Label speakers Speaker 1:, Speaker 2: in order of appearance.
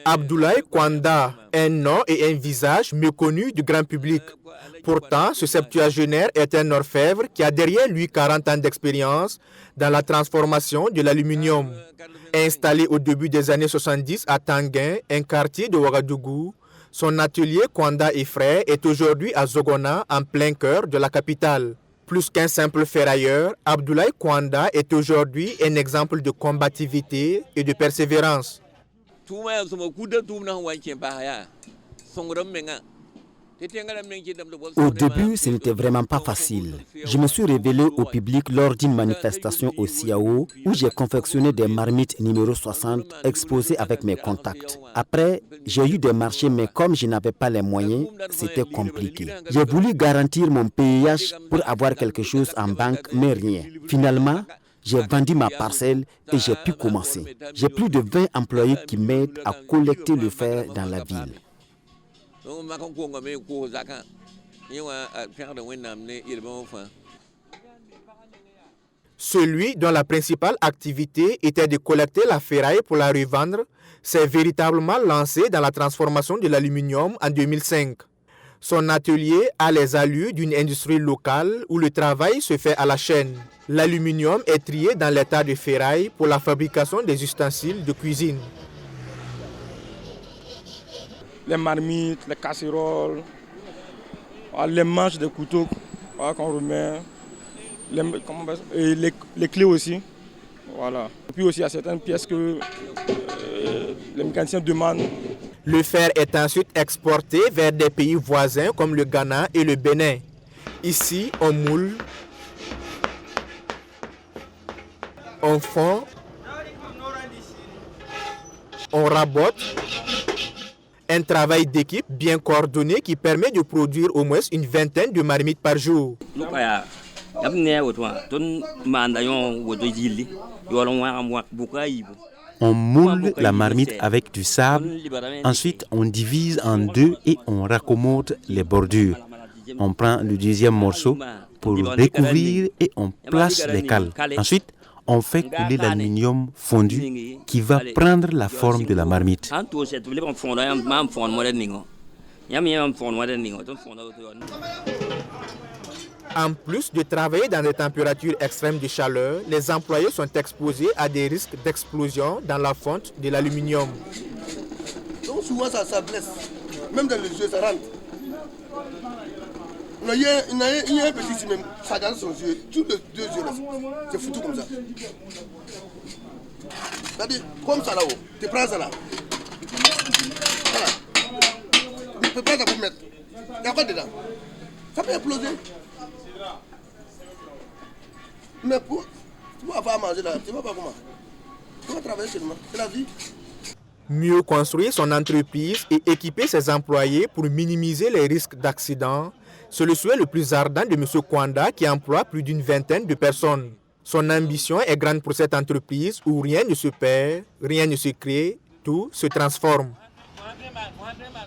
Speaker 1: Abdoulaye Kwanda, un nom et un visage méconnus du grand public. Pourtant, ce septuagénaire est un orfèvre qui a derrière lui 40 ans d'expérience dans la transformation de l'aluminium. Installé au début des années 70 à Tanguin, un quartier de Ouagadougou, son atelier Kwanda et Frères est aujourd'hui à Zogona, en plein cœur de la capitale. Plus qu'un simple ferrailleur, Abdoulaye Kwanda est aujourd'hui un exemple de combativité et de persévérance.
Speaker 2: Au début, ce n'était vraiment pas facile. Je me suis révélé au public lors d'une manifestation au CIAO où j'ai confectionné des marmites numéro 60 exposées avec mes contacts. Après, j'ai eu des marchés, mais comme je n'avais pas les moyens, c'était compliqué. J'ai voulu garantir mon PIH pour avoir quelque chose en banque, mais rien. Finalement, j'ai vendu ma parcelle et j'ai pu commencer. J'ai plus de 20 employés qui m'aident à collecter le fer dans la ville.
Speaker 1: Celui dont la principale activité était de collecter la ferraille pour la revendre s'est véritablement lancé dans la transformation de l'aluminium en 2005. Son atelier a les allures d'une industrie locale où le travail se fait à la chaîne. L'aluminium est trié dans les tas de ferraille pour la fabrication des ustensiles de cuisine.
Speaker 3: Les marmites, les casseroles, les manches de couteaux qu'on remet, les clés aussi. Voilà. Et puis aussi, il y a certaines pièces que les mécaniciens demandent.
Speaker 1: Le fer est ensuite exporté vers des pays voisins comme le Ghana et le Bénin. Ici, on moule, on fond, on rabote. Un travail d'équipe bien coordonné qui permet de produire au moins une vingtaine de marmites par jour.
Speaker 4: On moule la marmite avec du sable, ensuite on divise en deux et on raccommode les bordures. On prend le deuxième morceau pour recouvrir et on place les cales. Ensuite, on fait couler l'aluminium fondu qui va prendre la forme de la marmite.
Speaker 1: En plus de travailler dans des températures extrêmes de chaleur, les employés sont exposés à des risques d'explosion dans la fonte de l'aluminium.
Speaker 5: Donc souvent ça blesse, même dans les yeux ça rentre. Il y a un petit ici même, ça dans son yeux, tous les deux yeux là, c'est foutu comme ça. C'est-à-dire, comme ça là-haut, tu prends ça là. Voilà. Tu peux pas ça pour mettre. Il y a quoi dedans? Ça peut exploser. Mais pour avoir à manger là, tu ne vois pas comment. Tu vas travailler seulement, c'est la vie.
Speaker 1: Mieux construire son entreprise et équiper ses employés pour minimiser les risques d'accident, c'est le souhait le plus ardent de M. Kwanda qui emploie plus d'une vingtaine de personnes. Son ambition est grande pour cette entreprise où rien ne se perd, rien ne se crée, tout se transforme.